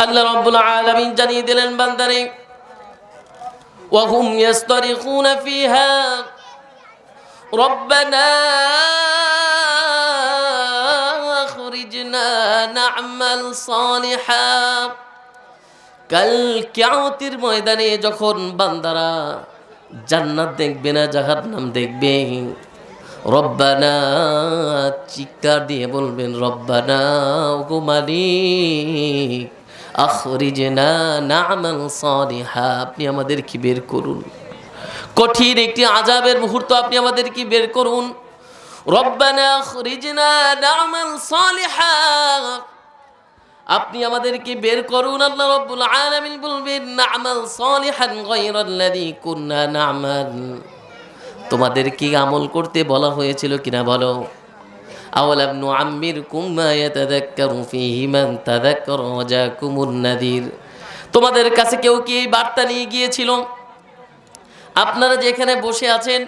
আল্লাহ রাব্বুল আলামিন জানিয়ে দিলেন বান্দারে ওয়াহুম ইয়াস্তারিখুনা ফিহা রব্বানা আখরিজনা না'মাল সালিহা। কাল কিয়ামতের ময়দানে যখন বান্দারা জান্নাত দেখবে না জাহান্নাম দেখবে, রব্বানা চিৎকার দিয়ে বলবেন রব্বানা ওগো মালিক আখরিজনা না'মাল সালিহা, আপনি আমাদেরকে বের করুন, কঠিন একটি আযাবের মুহূর্ত আপনি আমাদেরকে বের করুন। রব্বানা আখরিজনা না'মাল সালিহা, আপনি আমাদেরকে বের করুন। আল্লাহ রাব্বুল আলামিন বলবেন না'মাল সালিহান গায়রাল্লাযী কুন্না না'মাল, তোমাদের কি আমল করতে বলা হয়েছিল কিনা বলো। আওয়ালাম নুআম্মিরকুম মা ইয়াতাযাক্কারু ফীহি মান তাযাক্কারা ওয়া জাআকুমুন নাযীর, তোমাদের কাছে কেউ কি এই বার্তা নিয়ে গিয়েছিল? আপনারা যেখানে বসে আছেন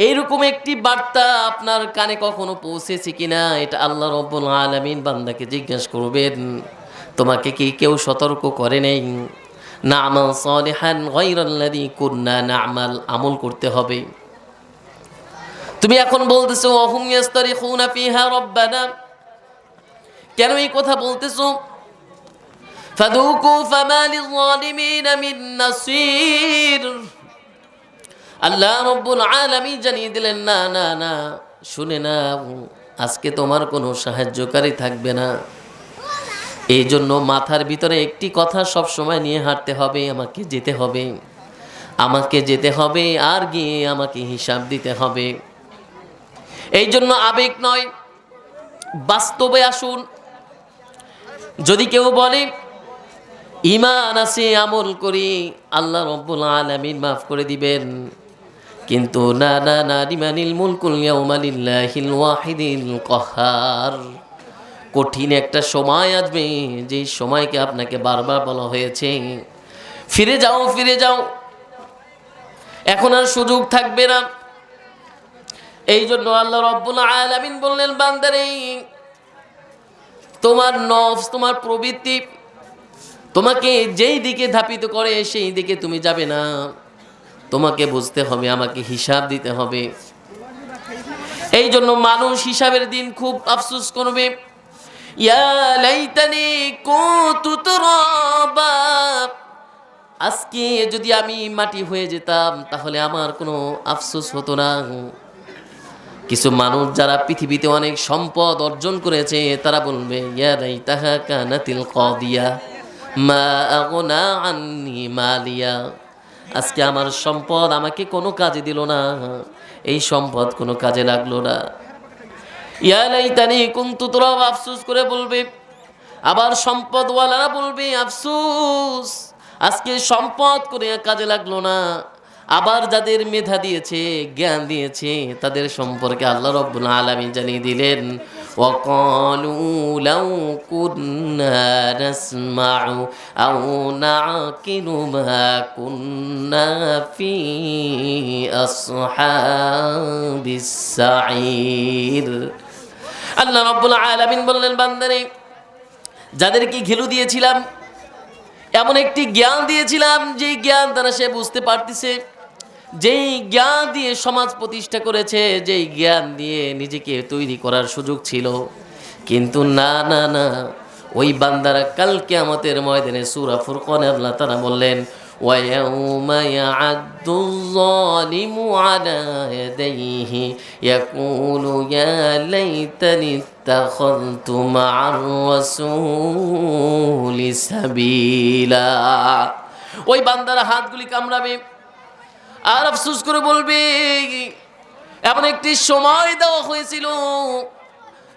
এইরকম একটি বার্তা আপনার কানে কখনো পৌঁছেছে কিনা, এটা আল্লাহ রাব্বুল আলামিন বান্দাকে জিজ্ঞাসা করবেন। তোমাকে কি কেউ সতর্ক করে নেই? না'মাল সালিহান গায়রাল্লাযী কুন্না না'মাল, আমল করতে হবে। তুমি এখন বলতেছো ওয়াহুম ইয়াস্তারিখুনা ফিহা রব্বানা, কেন এই কথা বলতেছো? ফাযুকু ফামা লিয-যালিমিনা মিন নাসীর, আল্লাহ রাব্বুল আলামিন জানিয়ে দিলেন না না না, শুনে না, আজকে তোমার কোনো সাহায্যকারী থাকবে না। এই জন্য মাথার ভিতরে একটি কথা সব সময় নিয়ে হাঁটতে হবে, আমাকে যেতে হবে, আমাকে যেতে হবে, আর গিয়ে আমাকে হিসাব দিতে হবে। এই জন্য আবেগ নয়, বাস্তবে আসুন। যদি কেউ বলে ঈমান আছে আমল করি, আল্লাহ রাব্বুল আলামিন মাফ করে দিবেন, কিন্তু না না না, লিমানিল মুলকুল ইয়াউমা লিল্লাহিল ওয়াহিদিল কাহ্হার, কঠিন একটা সময় আসবে যে সময়কে আপনাকে বারবার বলা হয়েছে ফিরে যাও ফিরে যাও, এখন আর সুযোগ থাকবে না। এই জন্য আল্লাহ রাব্বুল আলামিন বললেন বান্দারে তোমার নফস, তোমার প্রবৃত্তি তোমাকে যেই দিকে ধাপিত করে সেই দিকে তুমি যাবে না, তোমাকে বুঝতে হবে, আমাকে হিসাব দিতে হবে। এই জন্য মানুষ হিসাবের দিন খুব আফসোস করবে। ইয়া লাইতানি কুনতু তুরাবা, আজকে যদি আমি মাটি হয়ে যেতাম তাহলে আমার কোনো আফসোস হতো না। কিছু মানুষ যারা পৃথিবীতে অনেক সম্পদ অর্জন করেছে তারা বলবে ইয়া লাইতাহা কানাতিল কাদিয়া মা আগনা আন্নি মালিয়া, আজকে আমার সম্পদ আমাকে কোনো কাজে দিল না, এই সম্পদ কোনো কাজে লাগলো না। ইয়া লাইতানি কুনতু তুরাবা, আফসোস করে বলবে। আবার সম্পদওয়ালারা বলবে আফসোস, আজকে সম্পদ করে কাজে লাগলো না। আবার যাদের মেধা দিয়েছে, জ্ঞান দিয়েছে, তাদের সম্পর্কে আল্লাহ রাব্বুল আলামিন জানিয়ে দিলেন ওয়াকালু লাউ কুন্না নাসমাউ আও নাকিলু মা কুন্না ফি আসহাবিস সাঈর। আল্লাহ রাব্বুল আলামিন বললেন বান্দারে যাদেরকে ঘেলু দিয়েছিলাম, এমন একটি জ্ঞান দিয়েছিলাম যেই জ্ঞান দ্বারা সে বুঝতে পারতেছে, যেই জ্ঞান দিয়ে সমাজ প্রতিষ্ঠা করেছে, যেই জ্ঞান দিয়ে নিজেকে তৈরি করার সুযোগ ছিল, কিন্তু না না না, ওই বান্দারা কাল কিয়ামতের ময়দানে সূরা ফুরকানে আল্লাহ তাআলা বললেন ওয়ায়াউমা ইয়া'আদ্দুয যালিমু আলা ইয়াদাইহি ইয়াকুলু ইয়া লাইতানি ইত্তাখাযতু মা'আর রাসূলি সাবিলা, ওই বান্দারা হাতগুলি কামড়াবে আর আফসোস করে বলবে এমন একটি সময় দেওয়া হয়েছিল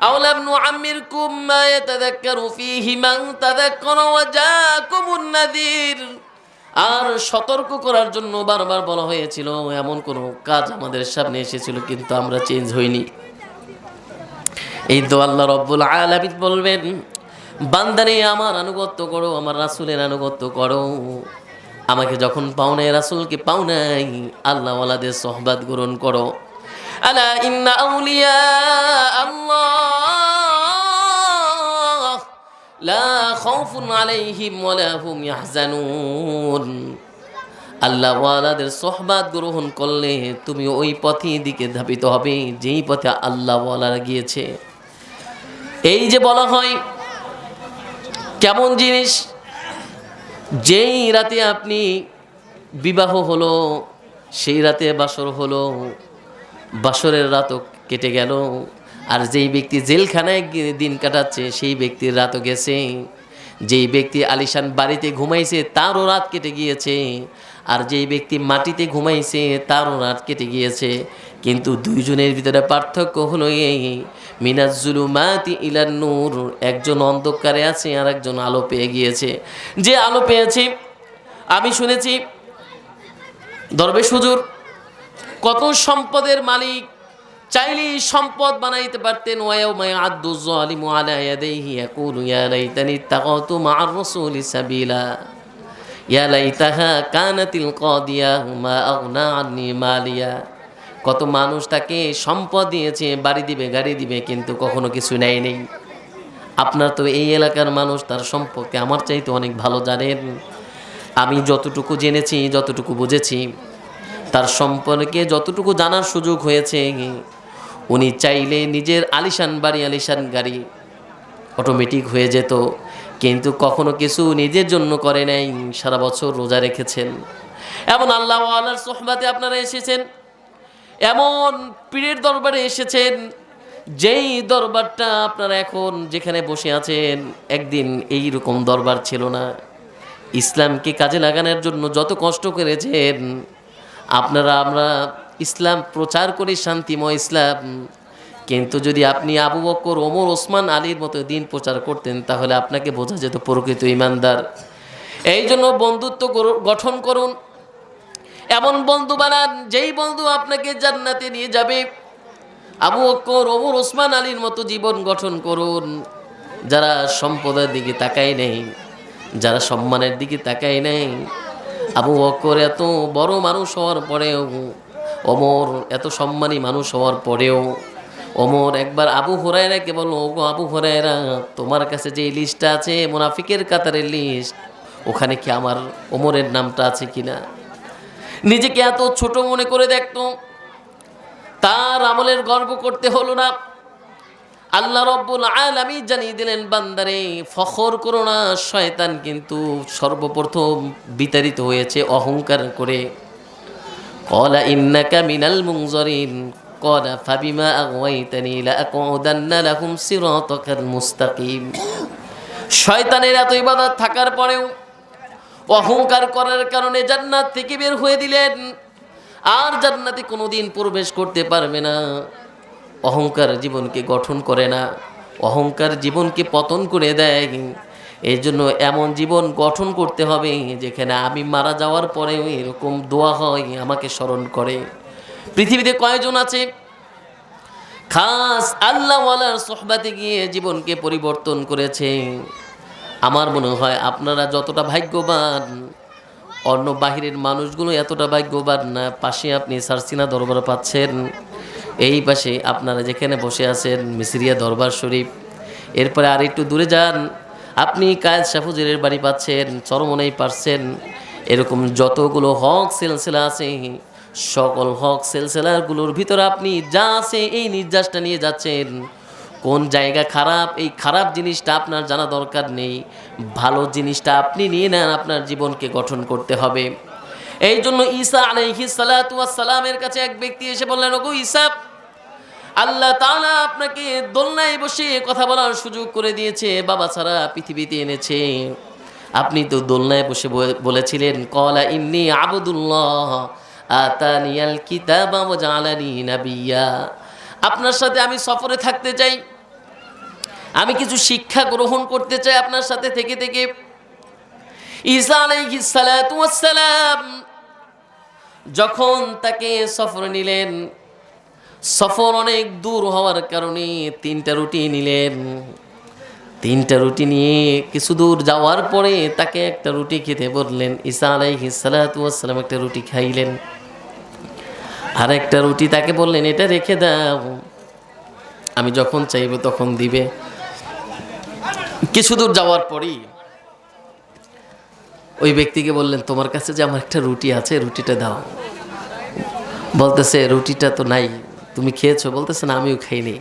আওলাম নুআম্মিরকুম মা ইয়াতাযাক্কারু ফীহি মান তাযাক্কারা ওয়া জাআকুমুন নাযীর, আর সতর্ক করার জন্য বারবার বলা হয়েছিল, এমন কোনো কাজ আমাদের সামনে এসেছিল কিন্তু আমরা চেঞ্জ হইনি। এই তো আল্লাহ রাব্বুল আলামিন বলবেন বান্দারে আমার আনুগত্য করো, আমার রাসূলের আনুগত্য করো, আমাকে যখন পাও নাই, রাসূলকে পাও নাই, আল্লাহ ওয়ালাদের সোহবত গ্রহণ করো। আলা ইন্না আউলিয়া আল্লাহ লা খাউফুন আলাইহিম ওয়ালা হুম ইয়াহজানুন। আল্লাহ ওয়ালাদের সোহবাত গ্রহণ করলে তুমি ওই পথে দিকে ধাবিত হবে যেই পথে আল্লাহ ওয়ালারা গিয়েছে। এই যে বলা হয় কেমন জিনিস, যেই রাতে আপনি বিবাহ হলো সেই রাতে বাসর হলো, বাসরের রাতও কেটে গেল, আর যেই ব্যক্তি জেলখানায় দিন কাটাচ্ছে সেই ব্যক্তির রাতও গেছে, যেই ব্যক্তি আলিশান বাড়িতে ঘুমাইছে তারও রাত কেটে গিয়েছে, আর যেই ব্যক্তি মাটিতে ঘুমাইছে তারও রাত কেটে গিয়েছে। কিন্তু দুইজনের ভিতরে পার্থক্য হলো এই, মিনাজ্জুলুমাতি ইলান নূর, একজন অন্ধকারে আছে আর একজন আলো পেয়ে গিয়েছে। যে আলো পেয়েছে, আমি শুনেছি দরবেশ হুজুর কত সম্পদের মালিক, চাইলেই সম্পদ বানাইতে পারতেন। ওয়ায়াউমা ইয়া'আদ্দু যালিমু আলা ইয়াদাইহি ইয়াকুলু ইয়া লাইতানি ইত্তাখাযতু মা'আর রাসূলি সাবিলা ইয়া লাইতাহা কানাতিল কাদিয়া মা আগনা আন্নি মালিয়া। কত মানুষ তাকে সম্পদ দিয়েছে, বাড়ি দিবে, গাড়ি দিবে, কিন্তু কখনো কিছু নেয় নেই। আপনার তো এই এলাকার মানুষ, তার সম্পর্কে আমার চাইতে অনেক ভালো জানেন। আমি যতটুকু জেনেছি, যতটুকু বুঝেছি, তার সম্পর্কে যতটুকু জানার সুযোগ হয়েছে, উনি চাইলে নিজের আলিশান বাড়ি, আলিশান গাড়ি অটোমেটিক হয়ে যেত, কিন্তু কখনো কিছু নিজের জন্য করে নাই। সারা বছর রোজা রেখেছেন। এমন আল্লাহ ওয়ালার সোহবাতে আপনারা এসেছেন, এমন পীরের দরবারে এসেছেন, যেই দরবারটা আপনারা এখন যেখানে বসে আছেন, একদিন এই রকম দরবার ছিল না। ইসলামকে কাজে লাগানোর জন্য যত কষ্ট করেছেন আপনারা, আমরা ইসলাম প্রচার করি, শান্তিময় ইসলাম, কিন্তু যদি আপনি আবু বকর, ওমর, ওসমান, আলীর মতো দিন প্রচার করতেন তাহলে আপনাকে বোঝা যেত প্রকৃত ইমানদার। এই জন্য বন্ধুত্ব গঠন করুন, এমন বন্ধু বানান যেই বন্ধু আপনাকে জান্নাতে নিয়ে যাবে। আবু বকর, ওমর, ওসমান, আলীর মতো জীবন গঠন করুন, যারা সম্পদের দিকে তাকায় নেই, যারা সম্মানের দিকে তাকায় নেই। আবু বকর এত বড় মানুষ হওয়ার পরেও, ওমর এত সম্মানী মানুষ হওয়ার পরেও, ওমর একবার আবু হুরায়রাকে বলল, ওগো আবু হুরায়রা, তোমার কাছে যে লিস্টটা আছে মুনাফিকের কাতারের লিস্ট, ওখানে কি আমার ওমরের নামটা আছে কিনা? নিজেকে এত ছোট মনে করে দেখতো, তার আমলের গর্ব করতে হলো না। আল্লাহ রব্বুল আলামিন জানিয়ে দিলেন, বান্দারে ফখর করো না। শয়তান কিন্তু সর্বপ্রথম বিতাড়িত হয়েছে অহংকার করে। ক্বালা ইন্নাকা মিনাল মুনজারিন ক্বালা ফাবিমা আগওয়াইতানি লাআকউদান্না লাহুম সিরাতাকাল মুস্তাকিম। শয়তানের এত ইবাদত থাকার পরেও অহংকার করার কারণে জান্নাত থেকে বের হয়ে দিলেন, আর জান্নাতে কোনোদিন প্রবেশ করতে পারবে না। অহংকার জীবনকে গঠন করে না, অহংকার জীবনকে পতন করে দেয়। এই জন্য এমন জীবন গঠন করতে হবে যেখানে আমি মারা যাওয়ার পরেও এরকম দোয়া হয়, আমাকে স্মরণ করে। পৃথিবীতে কয়জন আছে খাস আল্লাহওয়ালার সোহবাতে গিয়ে জীবনকে পরিবর্তন করেছে? আমার মনে হয় আপনারা যতটা ভাগ্যবান, অন্য বাহিরের মানুষগুলো এতটা ভাগ্যবান না। পাশে আপনি সারসিনা দরবার পাচ্ছেন, এই পাশে আপনারা যেখানে বসে আছেন মিসরিয়া দরবার শরীফ, এরপরে আর একটু দূরে যান, আপনি কায়েদ শাহুজুরের বাড়ি পাচ্ছেন, চরমনাই পাচ্ছেন। এরকম যতগুলো হক সিলসিলা আছে, সকল হক সিলসিলাগুলোর ভিতরে আপনি যা আছে এই নির্যাসটা নিয়ে যাচ্ছেন। কোন জায়গা খারাপ, এই খারাপ জিনিসটা আপনার জানা দরকার নেই, ভালো জিনিসটা আপনি নিয়ে নেন, আপনার জীবনকে গঠন করতে হবে। এই জন্য ঈসা আলাইহিস সালাতু ওয়াস সালামের কাছে এক ব্যক্তি এসে বললেন, ওগো ঈসা, আল্লাহ তাআলা আপনাকে দোলনায় বসে কথা বলার সুযোগ করে দিয়েছে, বাবা ছাড়া পৃথিবীতে এনেছে। আপনি তো দোলনায় বসে বলেছিলেন, ক্বালা ইন্নী আবদুল্লাহ আতানিয়াল কিতাবা ওয়া জাআলানি নাবিয়্যা। আপনার সাথে আমি সফরে থাকতে চাই, আমি কিছু শিক্ষা গ্রহণ করতে চাই আপনার সাথে থেকে থেকে। ঈসা আলাইহিস সালাতু ওয়াস সালাম যখন তাকে সফরে নিলেন, সফর অনেক দূর হওয়ার কারণে 3টা রুটি নিলেন। 3টা রুটি নিয়ে কিছু দূর যাওয়ার পরে তাকে একটা রুটি খেতে বললেন। ঈসা আলাইহিস সালাতু ওয়াস সালাম একটা রুটি খাইলেন, আর একটা রুটি তাকে বললেন, এটা রেখে দাও, আমি যখন চাইব তখন দিবে। কিছু দূর যাওয়ার পরই ওই ব্যক্তিকে বললেন, তোমার কাছে যে আমার একটা রুটি আছে, রুটিটা দাও। বলতেছে, রুটিটা তো নাই, তুমি খেয়েছো? বলতেছে, না আমিও খাইনি।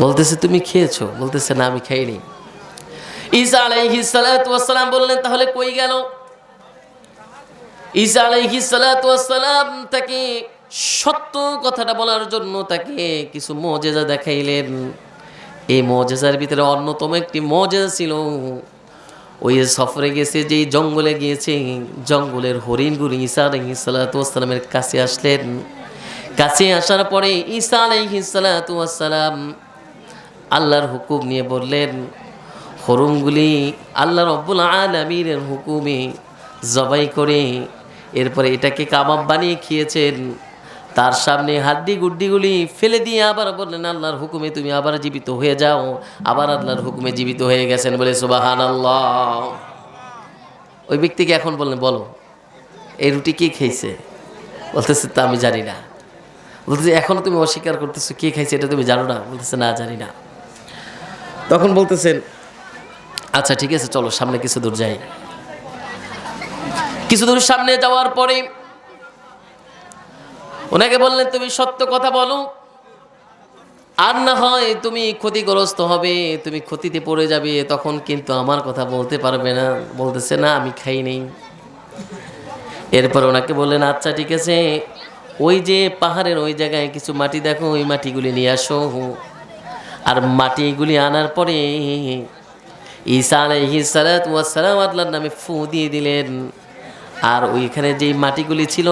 বলতেছে, তুমি খেয়েছো? বলতেছে, না আমি খাইনি। ঈসা আলাইহিস সালাতু ওয়াস সালাম বললেন, তাহলে কই গেল? ঈসা আলাইহিস সালাতু ওয়াস সালাম তাকে সত্য কথাটা বলার জন্য তাকে কিছু মুজিজা দেখাইলেন। এই মুজিজার ভিতরে অন্যতম একটি মুজিজা ছিল, ওই সফরে গেছে, যেই জঙ্গলে গিয়েছে, জঙ্গলের হরিণগুলি ঈসা আলাইহিস সালাতু ওয়াস সালামের কাছে আসলেন। কাছে আসার পরে ঈসা আলাইহিস সালাতু ওয়াস সালাম আল্লাহর হুকুম নিয়ে বললেন, হরিণগুলি আল্লাহ রব্বুল আলামিনের হুকুমে জবাই করে এরপরে এটাকে কাবাব বানিয়ে খেয়েছেন। তার সামনে হাড্ডি গুড্ডিগুলি ফেলে দিয়ে আবার বললেন, আল্লাহর হুকুমে তুমি আবার জীবিত হয়ে যাও। আবার আল্লাহর হুকুমে জীবিত হয়ে গেছেন, বলে সুবহানাল্লাহ। ওই ব্যক্তিকে এখন বললেন, বলো এই রুটি কে খেয়েছে? বলতেছে, তা আমি জানি না। বলতেছে, এখনো তুমি অস্বীকার করতেছো, কে খাইছে এটা তুমি জানো না? বলতেছে, না জানি না। তখন বলতেছেন, আচ্ছা ঠিক আছে, চলো সামনে কিছু দূর যাই। কিছু দূর সামনে যাওয়ার পরে ওনাকে বললেন, তুমি সত্য কথা বলো, আর না হয় তুমি ক্ষতিগ্রস্ত হবে, তুমি ক্ষতিতে পড়ে যাবে, তখন কিন্তু আমার কথা বলতে পারবে না। বলতেছে, না আমি খাই নেই। এরপর ওনাকে বললেন, আচ্ছা ঠিক আছে, ওই যে পাহাড়ের ওই জায়গায় কিছু মাটি দেখো, ওই মাটিগুলি নিয়ে আসো। আর মাটিগুলি আনার পরে ঈসা আলাইহিস সালাতু ওয়াস সালাম আল্লাহর নামে ফু দিয়ে দিলেন। আর ওইখানে যেই মাটিগুলি ছিল,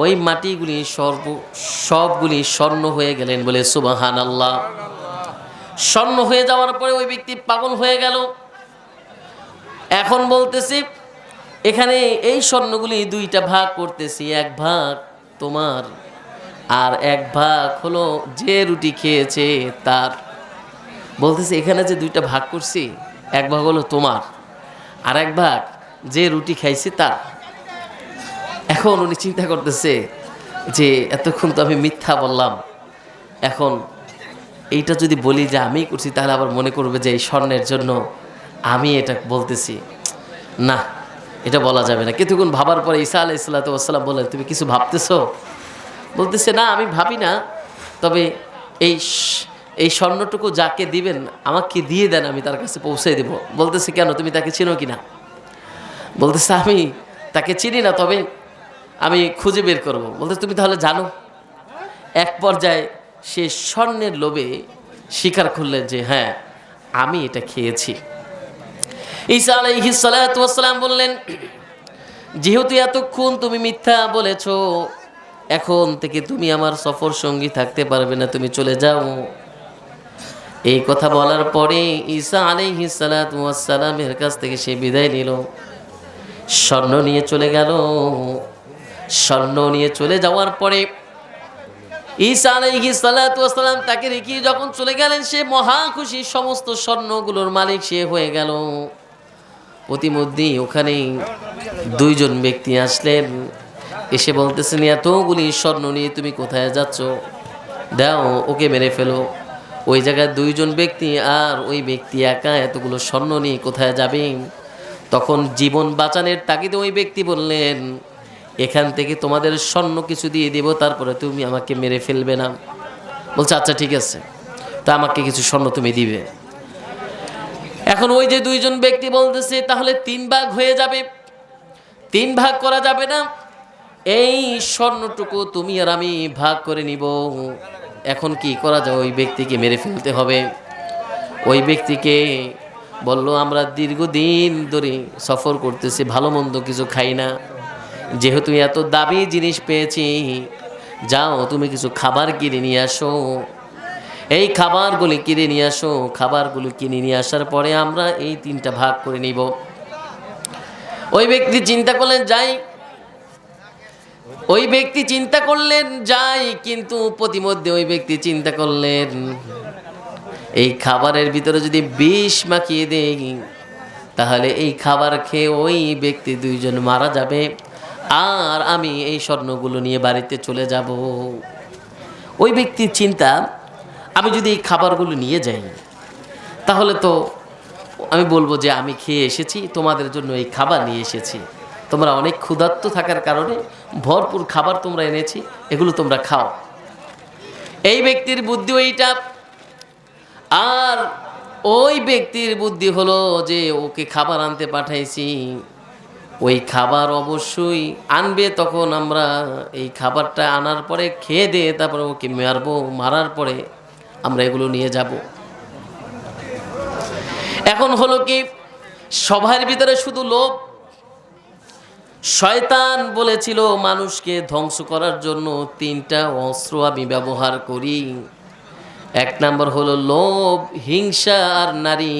ওই মাটিগুলি সবগুলি স্বর্ণ হয়ে গেলেন, বলে সুবহানাল্লাহ। স্বর্ণ হয়ে যাওয়ার পরে ওই ব্যক্তি পাগল হয়ে গেল। এখন বলতেছি, এখানে এই স্বর্ণগুলি দুইটা ভাগ করতেছি, এক ভাগ তোমার আর এক ভাগ হলো যে রুটি খেয়েছে তার। বলতেছে, এখানে যে দুইটা ভাগ করছি, এক ভাগ হলো তোমার আর এক ভাগ যে রুটি খাইছে তার। এখন উনি চিন্তা করতেছে যে এতক্ষণ তো আমি মিথ্যা বললাম, এখন এইটা যদি বলি যে আমি করছি, তাহলে আবার মনে করবে যে এই স্বর্ণের জন্য আমি এটা বলতেছি। না, এটা বলা যাবে না। কিছুক্ষণ ভাবার পরে ঈসা আলাইহিস সালাতু ওয়াস সালাম বললেন, তুমি কিছু ভাবতেছো? বলতেছে, না আমি ভাবি না, তবে এই স্বর্ণটুকু যাকে দিবেন আমাকে দিয়ে দেন, আমি তার কাছে পৌঁছে দেব। বলতেছে, কেন, তুমি তাকে চিনো কিনা? বলতেছে, আমি তাকে চিনি না, তবে আমি খুঁজে বের করব। বলতে, তুমি তাহলে জানো? এক পর্যায়ে সে স্বর্ণের লোভে স্বীকার করলেন যে হ্যাঁ আমি এটা খেয়েছি। ঈসা আলাইহিস সালাতু ওয়াস সালাম বললেন, যেহেতু এতক্ষণ তুমি মিথ্যা বলেছ, এখন থেকে তুমি আমার সফর সঙ্গী থাকতে পারবে না, তুমি চলে যাও। এই কথা বলার পরে ঈসা আলাইহিস সালাতু ওয়াস সালামের কাছ থেকে সে বিদায় নিল, স্বর্ণ নিয়ে চলে গেল। স্বর্ণ নিয়ে চলে যাওয়ার পরে ঈসা আলাইহিস সালাতু ওয়াস সালাম তাকে রেখে যখন চলে গেলেন, সে মহা খুশি, সমস্ত স্বর্ণগুলোর মালিক সে হয়ে গেল। প্রতিমধ্যে ওখানে দুইজন ব্যক্তি আসলেন, এসে বলতেছেন, এতগুলি স্বর্ণ নিয়ে তুমি কোথায় যাচ্ছ? দাও ওকে মেরে ফেলো। ওই জায়গায় দুইজন ব্যক্তি, আর ওই ব্যক্তি একা এতগুলো স্বর্ণ নিয়ে কোথায় যাবে? তখন জীবন বাঁচানোর তাগিদে ওই ব্যক্তি বললেন, এখান থেকে তোমাদের স্বর্ণ কিছু দিয়ে দেব, তারপরে তুমি আমাকে মেরে ফেলবে না। বলছে, আচ্ছা ঠিক আছে, তা আমাকে কিছু স্বর্ণ তুমি দিবে। এখন ওই যে দুইজন ব্যক্তি বলতেছে, তাহলে 3 ভাগ হয়ে যাবে, 3 ভাগ করা যাবে না, এই স্বর্ণটুকু তুমি আর আমি ভাগ করে নিব। এখন কি করা যায়? ওই ব্যক্তিকে মেরে ফেলতে হবে। ওই ব্যক্তিকে বলল, আমরা দীর্ঘদিন ধরে সফর করতেছি, ভালো মন্দ কিছু খাই না, যেহেতু এত দামি জিনিস পেয়েছি, যাও তুমি কিছু খাবার কিনে নিয়ে আসো। এই খাবারগুলি কিনে নিয়ে আসো, খাবারগুলো কিনে নিয়ে আসার পরে আমরা এই 3টা ভাগ করে নিব। ওই ব্যক্তি চিন্তা করলেন যাই, ওই ব্যক্তি চিন্তা করলেন যাই, কিন্তু প্রতিমধ্যে ওই ব্যক্তি চিন্তা করলেন, এই খাবারের ভিতরে যদি বিষ মাখিয়ে দেই, তাহলে এই খাবার খেয়ে ওই ব্যক্তি দুইজন মারা যাবে, আর আমি এই স্বর্ণগুলো নিয়ে বাড়িতে চলে যাব। ওই ব্যক্তির চিন্তা, আমি যদি এই খাবারগুলো নিয়ে যাই, তাহলে তো আমি বলবো যে আমি খেয়ে এসেছি, তোমাদের জন্য এই খাবার নিয়ে এসেছি, তোমরা অনেক ক্ষুধার্ত থাকার কারণে ভরপুর খাবার তোমরা এনেছি, এগুলো তোমরা খাও। এই ব্যক্তির বুদ্ধি ওইটা। আর ওই ব্যক্তির বুদ্ধি হলো যে ওকে খাবার আনতে পাঠাইছি, ওই খাবার অবশ্যই আনবে, তখন আমরা এই খাবারটা আনার পরে খেয়ে দিয়ে তারপরে ওকে মারবো, মারার পরে আমরা এগুলো নিয়ে যাব। এখন হলো কি, সবার ভিতরে শুধু লোভ। শয়তান বলেছিল মানুষকে ধ্বংস করার জন্য 3টা অস্ত্র আমি ব্যবহার করি। 1 নাম্বার হলো লোভ, হিংসা আর নারী।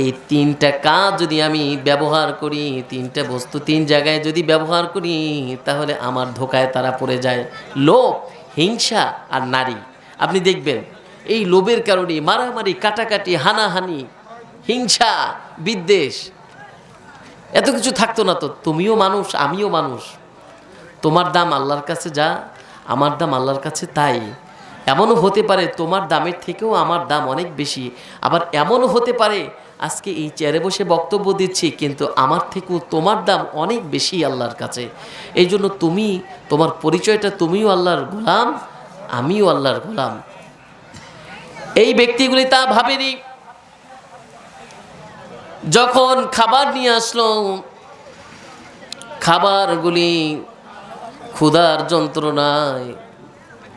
এই 3টা কাজ যদি আমি ব্যবহার করি, 3টা বস্তু 3 জায়গায় যদি ব্যবহার করি, তাহলে আমার ধোকায় তারা পড়ে যায়। লোভ, হিংসা আর নারী। আপনি দেখবেন এই লোভের কারণে মারামারি, কাটাকাটি, হানাহানি, হিংসা, বিদ্বেষ, এত কিছু থাকতো না তো। তুমিও মানুষ, আমিও মানুষ। তোমার দাম আল্লাহর কাছে যা, আমার দাম আল্লাহর কাছে তাই। এমনও হতে পারে তোমার দামের থেকেও আমার দাম অনেক বেশি। আবার এমনও হতে পারে আজকে এই চেয়ারে বসে বক্তব্য দিচ্ছি, কিন্তু আমার থেকেও তোমার দাম অনেক বেশি আল্লাহর কাছে। এই জন্য তুমি, তোমার পরিচয়টা তুমিও আল্লাহর গোলাম, আমিও আল্লাহর গোলাম। এই ব্যক্তিগুলি তা ভাবেনি। যখন খাবার নিয়ে আসলো, খাবারগুলি ক্ষুধার যন্ত্রণায়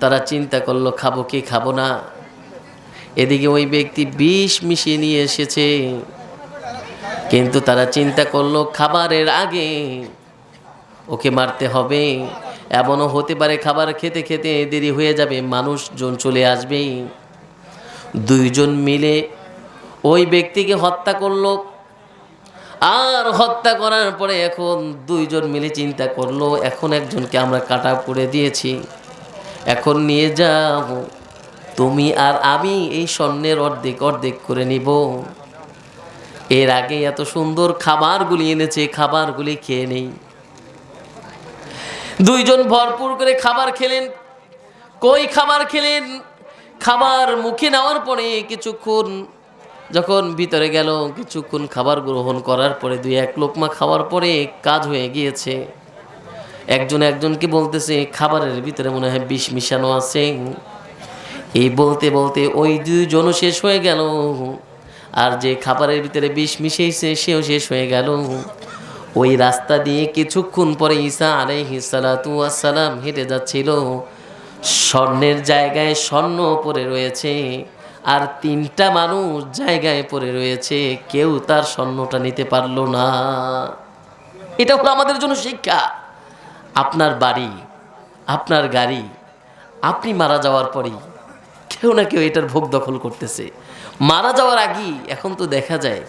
তারা চিন্তা করলো খাবো কি খাবো না। এদিকে ওই ব্যক্তি বিষ মিশিয়ে নিয়ে এসেছে, কিন্তু তারা চিন্তা করলো খাবারের আগে ওকে মারতে হবে। এমনও হতে পারে খাবার খেতে খেতে দেরি হয়ে যাবে, মানুষজন চলে আসবে। 2 জন মিলে ওই ব্যক্তিকে হত্যা করলো। আর হত্যা করার পরে এখন 2 জন মিলে চিন্তা করলো, এখন একজনকে আমরা কাটা করে দিয়েছি, এখন নিয়ে যাও, তুমি আর আমি এই স্বর্ণের অর্ধেক অর্ধেক করে নিব। এর আগে এত সুন্দর খাবারগুলি এনেছে, খাবারগুলি খেয়ে নেই। 2 জন ভরপুর করে খাবার খেলেন। কই খাবার খেলেন? খাবার মুখে নেওয়ার পরে কিছুক্ষণ যখন ভিতরে গেল, কিছুক্ষণ খাবার গ্রহণ করার পরে 2-1 লোকমা খাওয়ার পরে কাজ হয়ে গিয়েছে। একজন একজনকে বলতেছে খাবারের ভিতরে মনে হয় বিষ মিশানো আছে। এই বলতে বলতে ওই 2 জনও শেষ হয়ে গেল, আর যে খাবারের ভিতরে বিষ মিশিয়েছে সেও শেষ হয়ে গেল। ওই রাস্তা দিয়ে কিছুক্ষণ পরে ঈসা আলাইহিস সালাতু ওয়াস সালাম হেঁটে যাচ্ছিল। স্বর্ণের জায়গায় স্বর্ণ পড়ে রয়েছে, আর 3টা মানুষ জায়গায় পড়ে রয়েছে, কেউ তার স্বর্ণটা নিতে পারলো না। এটা হলো আমাদের জন্য শিক্ষা। আপনার বাড়ি, আপনার গাড়ি, আপনি মারা যাওয়ার পরেই কেউ না কেউ এটার ভোগ দখল করতেছে। মারা যাওয়ার আগেই এখন তো দেখা যায়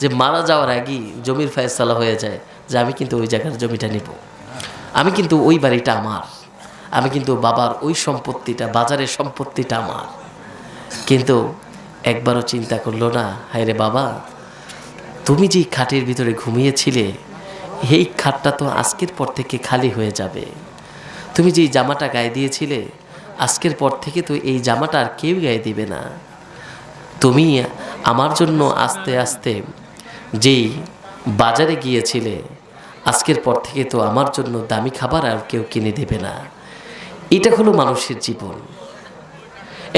যে মারা যাওয়ার আগেই জমির ফয়সালা হয়ে যায় যে আমি কিন্তু ওই জায়গার জমিটা নিব, আমি কিন্তু ওই বাড়িটা আমার, আমি কিন্তু বাবার ওই সম্পত্তিটা, বাজারের সম্পত্তিটা আমার। কিন্তু একবারও চিন্তা করলো না, হায় রে বাবা, তুমি যেই খাটের ভিতরে ঘুমিয়েছিলে এই খাটটা তো আজকের পর থেকে খালি হয়ে যাবে। তুমি যেই জামাটা গায়ে দিয়েছিলে আজকের পর থেকে তো এই জামাটা আর কেউ গায়ে দিবে না। তুমি আমার জন্য আস্তে আস্তে যেই বাজারে গিয়েছিলে আজকের পর থেকে তো আমার জন্য দামি খাবার আর কেউ কিনে দেবে না। এটা হলো মানুষের জীবন।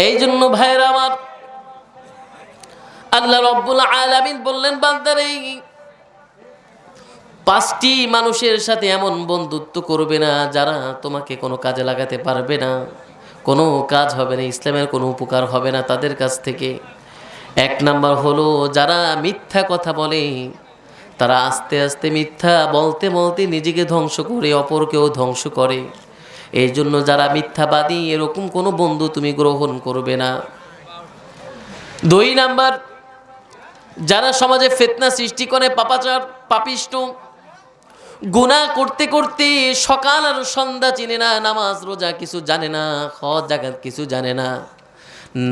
এই জন্য ভাইরা আমার, আল্লাহ রাব্বুল আলামিন বললেন বান্দারে 5টি মানুষের সাথে এমন বন্ধুত্ব করবে না যারা তোমাকে কোনো কাজে লাগাতে পারবে না, কোনো কাজ হবে না, ইসলামের কোনো উপকার হবে না তাদের কাছ থেকে। 1 নাম্বার হলো যারা মিথ্যা কথা বলে, তারা আস্তে আস্তে মিথ্যা বলতে বলতে নিজেকে ধ্বংস করে অপরকেও ধ্বংস করে। এই জন্য যারা মিথ্যাবাদী এরকম কোনো বন্ধু তুমি গ্রহণ করবে না। 2 নাম্বার, যারা সমাজে ফিতনা সৃষ্টি করে, পাপাচার, পাপিষ্ট, গুনাহ করতে করতে সকাল আর সন্ধ্যা চিনে না, নামাজ রোজা কিছু জানে না, হজ জাকাত কিছু জানে না,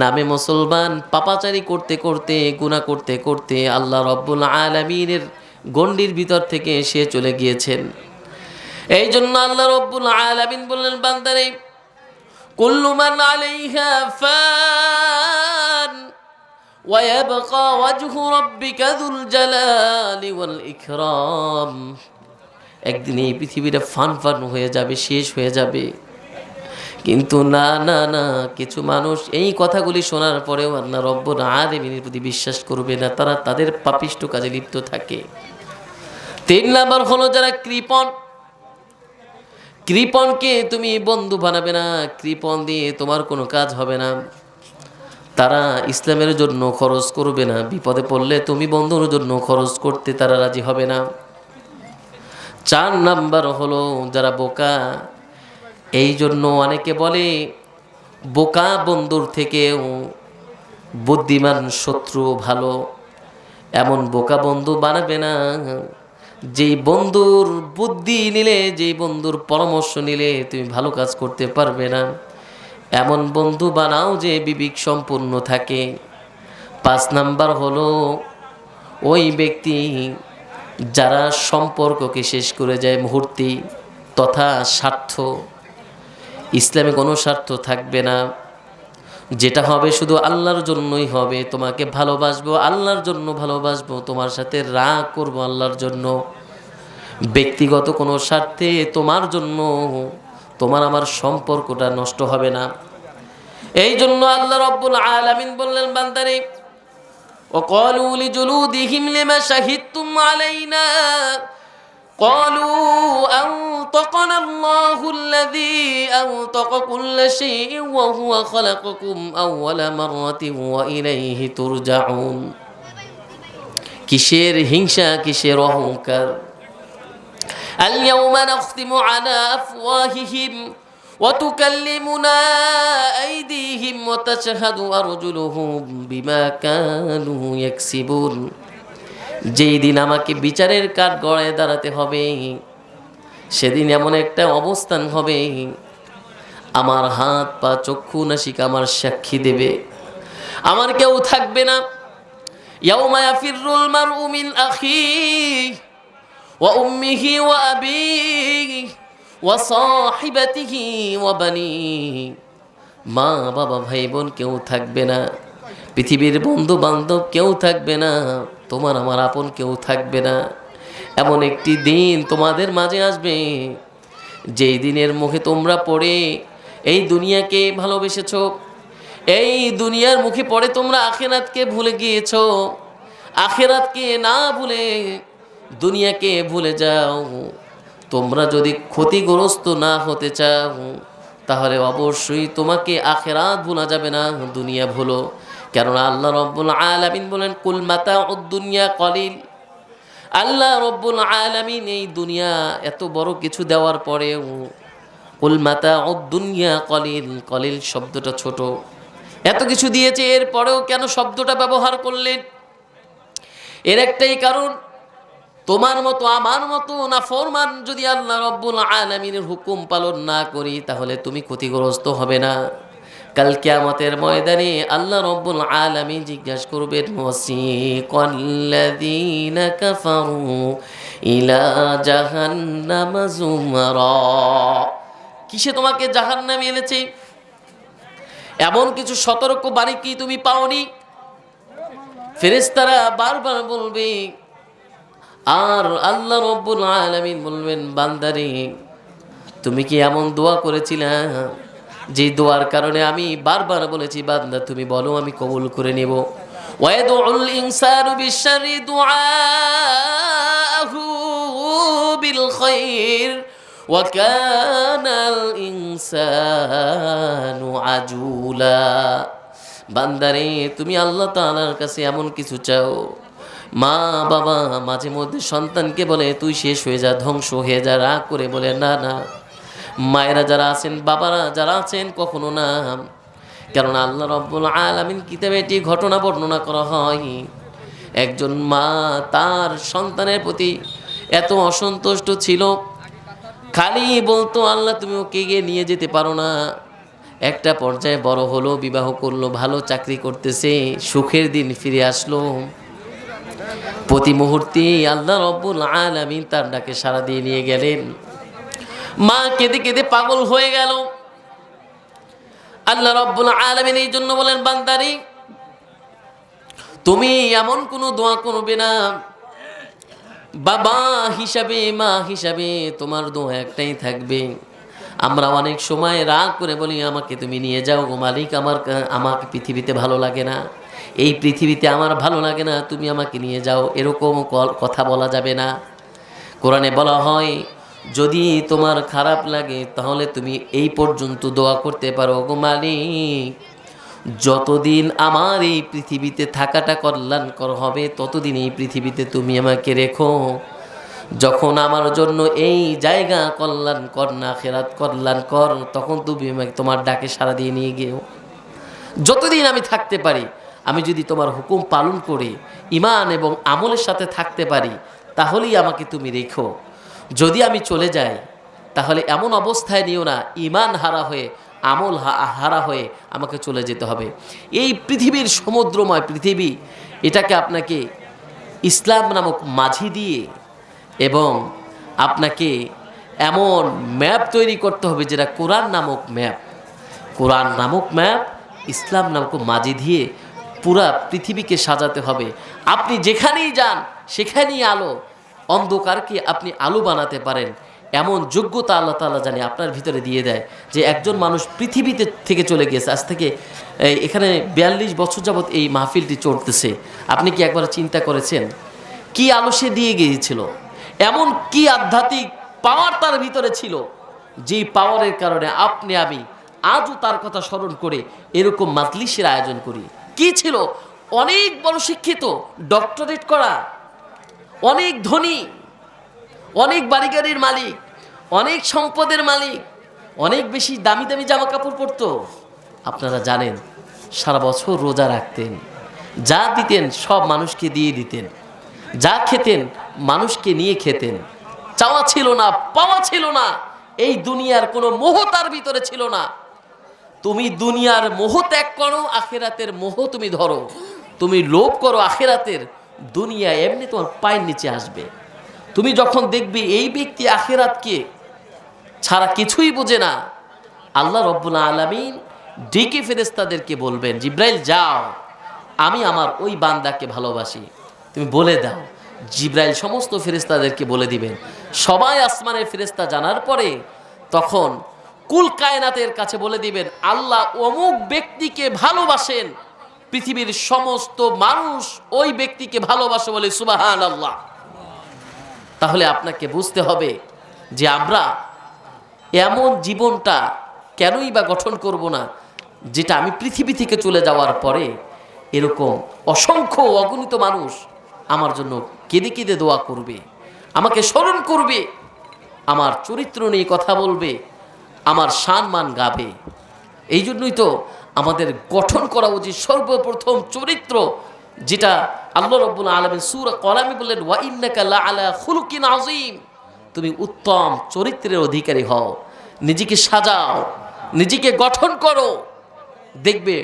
নামে মুসলমান, পাপাচারি করতে করতে, গুনাহ করতে করতে আল্লাহ রাব্বুল আলামিনের গণ্ডির ভিতর থেকে সে চলে গিয়েছেন। এই জন্য আল্লাহ রাব্বুল আলামিন বললেন বান্দারে কুল্লু মান আলাইহা ফান ويبقى وجه ربك ذو الجلال والإكرام। একদিন এই পৃথিবীটা ফান হয়ে যাবে, শেষ হয়ে যাবে। কিন্তু না না না, কিছু মানুষ এই কথাগুলি শোনার পরেও আল্লাহ রব্বুল আলামিনের প্রতি বিশ্বাস করবে না, তারা তাদের পাপিষ্ঠ কাজে লিপ্ত থাকে। 3 নাম্বার হলো যারা কৃপণ। কৃপণকে তুমি বন্ধু বানাবে না, কৃপণ দিয়ে তোমার কোনো কাজ হবে না। তারা ইসলামের জন্য খরচ করবে না, বিপদে পড়লে তুমি বন্ধুর জন্য খরচ করতে তারা রাজি হবে না। 4 নাম্বার হলো যারা বোকা। এই জন্য অনেকে বলে বোকা বন্ধুর থেকেও বুদ্ধিমান শত্রু ভালো। এমন বোকা বন্ধু বানাবে না, যেই বন্ধুর বুদ্ধি নিলে, যেই বন্ধুর পরামর্শ নিলে তুমি ভালো কাজ করতে পারবে না। এমন বন্ধু বানাও যে বিবেক সম্পূর্ণ থাকে। 5 নাম্বার হলো ওই ব্যক্তি যারা সম্পর্ককে শেষ করে যায় মুহূর্তেই, তথা স্বার্থ। ইসলামে কোনো স্বার্থ থাকবে না, যেটা হবে শুধু আল্লাহর জন্যই হবে। তোমাকে ভালোবাসবো আল্লাহর জন্য ভালোবাসবো, তোমার সাথে রাগ করবো আল্লাহর জন্য। ব্যক্তিগত কোনো স্বার্থে তোমার জন্য তোমার আমার সম্পর্কটা নষ্ট হবে না। এই জন্য আল্লাহ রাব্বুল আলামিন বললেন বান্দারে, ওয়াকালু লিজুলুদিহিম লিমা শাহিদতুম আলাইনা ক্বালু আনতাকানা আল্লাহুল্লাযী আনতাকা কুল্লা শাইইন ওয়া হুয়া খালাকাকুম আউওয়ালা মাররাতিন ওয়া ইলাইহি তুরজাউন। কিসের হিংসা, কিসের অহংকার? اليوم نختم على أفواههم وتكلمنا أيديهم وتشهد أرجلهم بما كانوا يكسبون। যেই দিন আমাকে বিচারের কাঠ গড়ায় দাঁড়াতে হবে, সেদিন এমন একটা অবস্থান হবে, আমার হাত পা চক্ষু নাসিকা আমার সাক্ষী দেবে, আমার কেউ থাকবে না। ইয়াউমা ইয়াফিরুল মারউ মিন আখিহি ওয়া উম্মিহি ওয়া আবিহি ওয়া সাহিবাতিহি ওয়া বানিহি। মা বাবা ভাই বোন কেউ থাকবে না, পৃথিবীর বন্ধু বান্ধব কেউ থাকবে না, তোমার আমার আপন কেউ থাকবে না। এমন একটি দিন তোমাদের মাঝে আসবে, যেই দিনের মুখে তোমরা পড়ে এই দুনিয়াকে ভালোবেসেছ, এই দুনিয়ার মুখে পড়ে তোমরা আখিরাতকে ভুলে গিয়েছ। আখিরাতকে না ভুলে দুনিয়াকে ভুলে যাও। তোমরা যদি ক্ষতিগ্রস্ত না হতে চাও, তাহলে অবশ্যই তোমাকে আখিরাত ভোলা যাবে না, দুনিয়া ভুলো। কেননা আল্লাহ রব্বুল আলামিন বলেন কুল মাতাউদ দুনিয়া কলিল। আল্লাহ রব্বুল আলামিন এই দুনিয়া এত বড় কিছু দেওয়ার পরেও কুল মাতাউদ দুনিয়া কলিল, কলিল শব্দটা ছোট, এত কিছু দিয়েছে এরপরেও কেন শব্দটা ব্যবহার করলেন? এর একটাই কারণ, তোমার মতো আমার মতো নাফরমান যদি আল্লাহ রব্বুল আলামিনের হুকুম পালন না করি, তাহলে তুমি ক্ষতিগ্রস্ত হবে না। কাল কিয়ামতের ময়দানে আল্লাহ রব্বুল আলামিন জিজ্ঞাসা করবেন ওয়াসিকাল্লাযীনা কাফারু ইলা জাহান্নাম যুমারা। কিসে তোমাকে জাহান্নামে এনেছে? এমন কিছু সতর্ক বাণী কি তুমি পাওনি? ফেরেশতারা বারবার বলবে, আর আল্লাহ রব্বুল আলামিন বলবেন বান্দারে তুমি কি এমন দোয়া করেছিলে, যে দোয়ার কারণে আমি বারবার বলেছি বান্দা তুমি বলো আমি কবুল করে নেব। ওয়ায়াদুল ইনসানু বিশশাররি দুআআহু বিল খায়র ওয়া কানাল ইনসানু আজুলা। বান্দারে তুমি আল্লাহ তাআলার কাছে এমন কিছু চাও, মা বাবা মাঝে মধ্যে সন্তানকে বলে তুই শেষ হয়ে যা, ধ্বংস হয়ে যা, রাগ করে বলে না না। মায়েরা যারা আছেন, বাবারা যারা আছেন, কখনো না। কেননা আল্লাহ রব্বুল আলামিন কিতাবে এটি ঘটনা বর্ণনা করা হয়, একজন মা তার সন্তানের প্রতি এত অসন্তুষ্ট ছিল, খালি বলতো আল্লাহ তুমি ওকে গিয়ে নিয়ে যেতে পারো না। একটা পর্যায়ে বড় হলো, বিবাহ করলো, ভালো চাকরি করতেছে, সুখের দিন ফিরে আসলো, প্রতি মুহূর্তে আল্লাহ রব্বুল আলামিন তার ডাকে সাড়া দিয়ে নিয়ে গেলেন। মা কেঁদে কেঁদে পাগল হয়ে গেল। আল্লাহ রব্বুল আলামিন এই জন্য বলেন বান্দারি তুমি এমন কোনো দোয়া করবে না, বাবা হিসাবে মা হিসাবে তোমার দোয়া একটাই থাকবে। আমরা অনেক সময় রাগ করে বলি, আমাকে তুমি নিয়ে যাও গো মালিক, আমাকে পৃথিবীতে ভালো লাগে না, এই পৃথিবীতে আমার ভালো লাগে না, তুমি আমাকে নিয়ে যাও। এরকম কথা বলা যাবে না। কোরআনে বলা হয়, যদি তোমার খারাপ লাগে তাহলে তুমি এই পর্যন্ত দোয়া করতে পারো, গো মালিক যতদিন আমার এই পৃথিবীতে থাকাটা কল্যাণকর হবে ততদিন এই পৃথিবীতে তুমি আমাকে রেখো। যখন আমার জন্য এই জায়গা কল্যাণকর না আখিরাত কল্যাণকর, তখন তুমি আমাকে তোমার ডাকে সাড়া দিয়ে নিয়ে গেও। যতদিন আমি থাকতে পারি, আমি যদি তোমার হুকুম পালন করে ঈমান এবং আমলের সাথে থাকতে পারি, তাহলেই আমাকে তুমি রেখো। যদি আমি চলে যাই তাহলে এমন অবস্থায় নিও না ঈমান হারা হয়ে আমল হারা হয়ে আমাকে চলে যেতে হবে। এই পৃথিবীর সমুদ্রময় পৃথিবী, এটাকে আপনাকে ইসলাম নামক মাঝি দিয়ে এবং আপনাকে এমন ম্যাপ তৈরি করতে হবে যেটা কোরআন নামক ম্যাপ। কোরআন নামক ম্যাপ, ইসলাম নামক মাঝি দিয়ে পুরা পৃথিবীকে সাজাতে হবে। আপনি যেখানেই যান সেখানেই আলো, অন্ধকারকে আপনি আলো বানাতে পারেন, এমন যোগ্যতা আল্লাহ তাআলা জানে আপনার ভিতরে দিয়ে দেয়। যে একজন মানুষ পৃথিবীতে থেকে চলে গিয়েছে, আজ থেকে এখানে 42 বছর যাবৎ এই মাহফিলটি চলতেছে। আপনি কি একবার চিন্তা করেছেন কি আলো সে দিয়ে গিয়েছিল? এমন কি আধ্যাত্মিক পাওয়ার তার ভিতরে ছিল, যেই পাওয়ারের কারণে আপনি আমি আজও তার কথা স্মরণ করে এরকম মাজলিসের আয়োজন করি। কি ছিল? অনেক বড় শিক্ষিত, ডক্টরেট করা, অনেক ধনী, অনেক বাড়িগাড়ির মালিক, অনেক সম্পদের মালিক, অনেক বেশি দামি দামি জামা কাপড় পরতো। আপনারা জানেন সারা বছর রোজা রাখতেন, যা দিতেন সব মানুষকে দিয়ে দিতেন, যা খেতেন মানুষকে নিয়ে খেতেন। চাওয়া ছিল না, পাওয়া ছিল না, এই দুনিয়ার কোনো মোহ তার ভিতরে ছিল না। তুমি দুনিয়ার মোহ ত্যাগ করো, আখেরাতের মোহ তুমি ধরো। তুমি লোভ করো আখেরাতের, দুনিয়া এমনি তোমার পায়ের নিচে আসবে। তুমি যখন দেখবে এই ব্যক্তি আখেরাতকে ছাড়া কিছুই বোঝে না, আল্লাহ রব্বুল আলামিন ডেকে ফেরেশতাদেরকে বলবেন, জিব্রাইল যাও, আমি আমার ওই বান্দাকে ভালোবাসি, তুমি বলে দাও। জিব্রাইল সমস্ত ফেরেশতাদেরকে বলে দিবেন। সবাই আসমানের ফেরেশতা জানার পরে তখন কুল কায়নাতের কাছে বলে দিবেন, আল্লাহ অমুক ব্যক্তিকে ভালোবাসেন, পৃথিবীর সমস্ত মানুষ ওই ব্যক্তিকে ভালোবাসে বলে সুবহানাল্লাহ। তাহলে আপনাকে বুঝতে হবে যে আমরা এমন জীবনটা কেনই বা গঠন করব না, যেটা আমি পৃথিবী থেকে চলে যাওয়ার পরে এরকম অসংখ্য অগণিত মানুষ আমার জন্য কেঁদে কেঁদে দোয়া করবে, আমাকে স্মরণ করবে, আমার চরিত্র নিয়ে কথা বলবে, আমার সম্মান গাবে। এই জন্যই তো আমাদের গঠন করা উচিত সর্বপ্রথম চরিত্র, যেটা আল্লাহ রাব্বুল আলামিন সূরা কলামে বললেন, ওয়া ইন্নাকা লা আলা খুলুকিন আযীম। তুমি উত্তম চরিত্রের অধিকারী হও, নিজেকে সাজাও, নিজেকে গঠন করো। দেখবে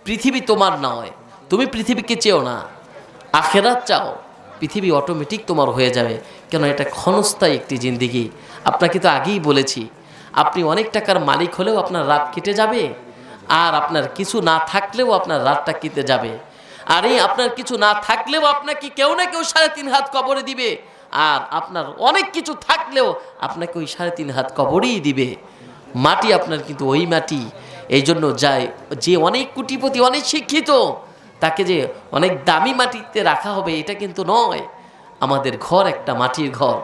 পৃথিবী তোমার নয়, তুমি পৃথিবীকে চেও না, আখেরাত চাও, পৃথিবী অটোমেটিক তোমার হয়ে যাবে। কেন? এটা ক্ষণস্থায়ী একটি জিন্দেগি। আপনাকে তো আগেই বলেছি, আপনি অনেক টাকার মালিক হলেও আপনার রাত কেটে যাবে, আর আপনার কিছু না থাকলেও আপনার রাতটা কেটে যাবে। আরে আপনার কিছু না থাকলেও আপনাকে কেউ না কেউ 3.5 হাত কবরে দিবে, আর আপনার অনেক কিছু থাকলেও আপনাকে ওই 3.5 হাত কবরেই দিবে। মাটি আপনার কিন্তু ওই মাটি। এই জন্য যায় যে অনেক কোটিপতি, অনেক শিক্ষিত, তাকে যে অনেক দামি মাটিতে রাখা হবে এটা কিন্তু নয়। আমাদের ঘর একটা মাটির ঘর,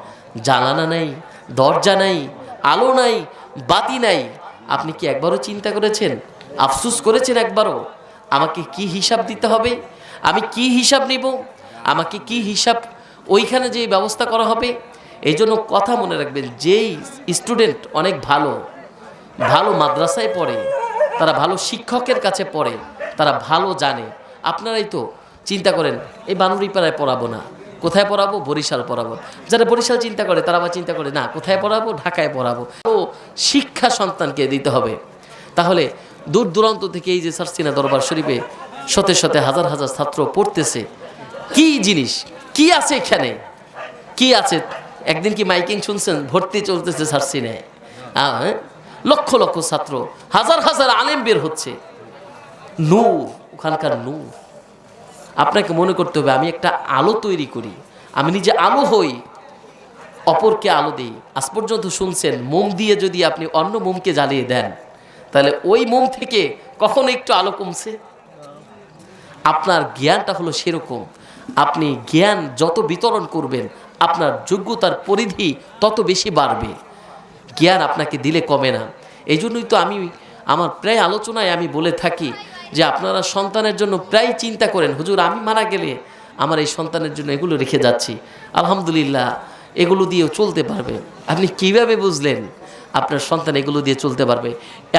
জানালা নাই, দরজা নাই, আলো নাই, বাতি নাই। আপনি কি একবারও চিন্তা করেছেন, আফসোস করেছেন একবারও, আমাকে কি হিসাব দিতে হবে, আমি কি হিসাব নিব, আমাকে কি হিসাব ওইখানে যে ব্যবস্থা করা হবে? এই জন্য কথা মনে রাখবেন, যেই স্টুডেন্ট অনেক ভালো ভালো মাদ্রাসায় পড়ে, তারা ভালো শিক্ষকের কাছে পড়ে, তারা ভালো জানে। আপনারাই তো চিন্তা করেন, এই বানুড়িপাড়ায় পড়াবো না, কোথায় পড়াবো? বরিশাল পড়াবো। যারা বরিশাল চিন্তা করে তারা আবার চিন্তা করে না, কোথায় পড়াবো? ঢাকায় পড়াবো। তো শিক্ষা সন্তানকে দিতে হবে। তাহলে দূর দূরান্ত থেকে এই যে সারসিনা দরবার শরীফে শতে শতে হাজার হাজার ছাত্র পড়তেছে, কি জিনিস, কি আছে এখানে, কি আছে? একদিন কি মাইকিং শুনছেন? ভর্তি চলতেছে সারসিনায়, হ্যাঁ, লক্ষ লক্ষ ছাত্র, হাজার হাজার আলেম বের হচ্ছে, নূর, ওখানকার নূর। আপনাকে মনে করতে হবে আমি একটা আলো তৈরি করি, আমি নিজে আলো হই, অপরকে আলো দিই। আজ পর্যন্ত শুনছেন মোম দিয়ে যদি আপনি অন্য মোমকে জ্বালিয়ে দেন, তাহলে ওই মোম থেকে কখনো একটু আলো কমছে? আপনার জ্ঞানটা হলো সেরকম, আপনি জ্ঞান যত বিতরণ করবেন আপনার যোগ্যতার পরিধি তত বেশি বাড়বে, জ্ঞান আপনাকে দিলে কমে না। এই জন্যই তো আমি আমার প্রায় আলোচনায় আমি বলে থাকি যে আপনারা সন্তানের জন্য প্রায় চিন্তা করেন, হুজুর আমি মারা গেলে আমার এই সন্তানের জন্য এগুলো রেখে যাচ্ছি, আলহামদুলিল্লাহ এগুলো দিয়েও চলতে পারবে। আপনি কিভাবে বুঝলেন আপনার সন্তান এগুলো দিয়ে চলতে পারবে?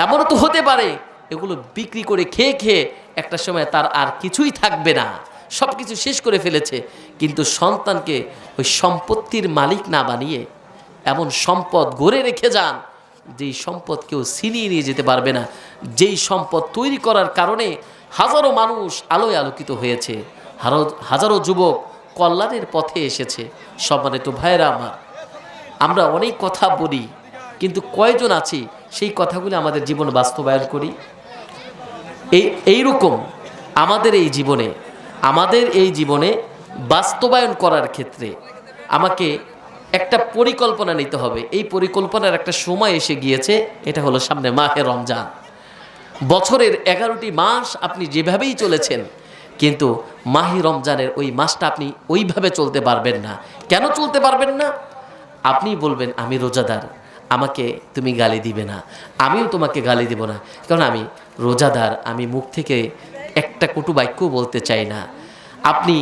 এমনও তো হতে পারে এগুলো বিক্রি করে খেয়ে খেয়ে একটা সময় তার আর কিছুই থাকবে না, সব কিছু শেষ করে ফেলেছে, কিন্তু সন্তানকে ওই সম্পত্তির মালিক না বানিয়ে এমন সম্পদ গড়ে রেখে যান যেই সম্পদ কেউ ছিনিয়ে নিয়ে যেতে পারবে না, যেই সম্পদ তৈরি করার কারণে হাজারো মানুষ আলোয় আলোকিত হয়েছে, হাজারো যুবক কল্যাণের পথে এসেছে। সম্মানিত ভাইয়েরা আমার, আমরা অনেক কথা বলি, কিন্তু কয়জন আছি সেই কথাগুলি আমাদের জীবনে বাস্তবায়ন করি? এইরকম আমাদের এই জীবনে বাস্তবায়ন করার ক্ষেত্রে আমাকে একটা পরিকল্পনা নিতে হবে। এই পরিকল্পনার একটা সময় এসে গিয়েছে, এটা হলো সামনে মাহে রমজান। বছরের 11টি মাস আপনি যেভাবেই চলেছেন, কিন্তু মাহে রমজানের ওই মাসটা আপনি ওইভাবে চলতে পারবেন না। কেন চলতে পারবেন না? আপনি বলবেন আমি রোজাদার, আমাকে তুমি গালি দিবে না, আমিও তোমাকে গালি দিব না, কারণ আমি রোজাদার, আমি মুখ থেকে একটা কটু বাক্যও বলতে চাই না। আপনি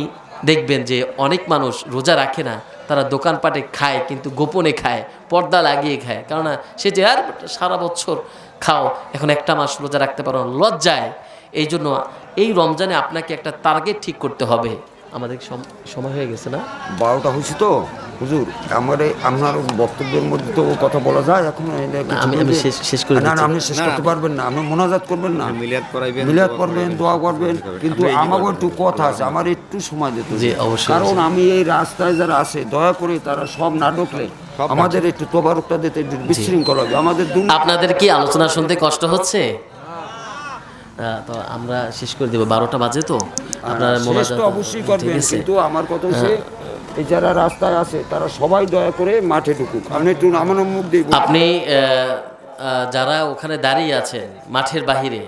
দেখবেন যে অনেক মানুষ রোজা রাখে না, তারা দোকানপাটে খায় কিন্তু গোপনে খায়, পর্দা লাগিয়ে খায়, কেননা সে যে আর সারা বছর খাও, এখন একটা মাস রোজা রাখতে পারো না, লজ্জায়। এই জন্য এই রমজানে আপনাকে একটা টার্গেট ঠিক করতে হবে। আমাদের সময় হয়ে গেছে না? 12টা হয়েছে তো হুজুর, আপনার বক্তব্যের মধ্যে তো কথা বলা যায় এখন। আমি শেষ করে না, আপনি শেষ করতে পারবেন না, আপনি মোনাজাত করবেন না, মিলাদ করবেন, দোয়া করবেন, কিন্তু আমাকে একটু কথা আছে, আমার একটু সময় দিতে হবে, কারণ আমি এই রাস্তায় যারা আছে দয়া করে তারা সব না ঢুকলে আমাদের একটু তোবারকটা দিতে বিশৃঙ্খল হবে। আমাদের আপনাদের কি আলোচনা শুনতে কষ্ট হচ্ছে? তো আমরা শেষ করে দেব, 12টা বাজে তো। আপনারা মোনাজাত তো অবশ্যই করবেন, কিন্তু আমার কথা হচ্ছে এই যারা রাস্তায় আছে তারা সবাই দয়া করে মাঠে ঢুকুক। আপনি একটু আমার মুখ দিয়ে, আপনি যারা ওখানে দাঁড়িয়ে আছেন মাঠের বাহিরে,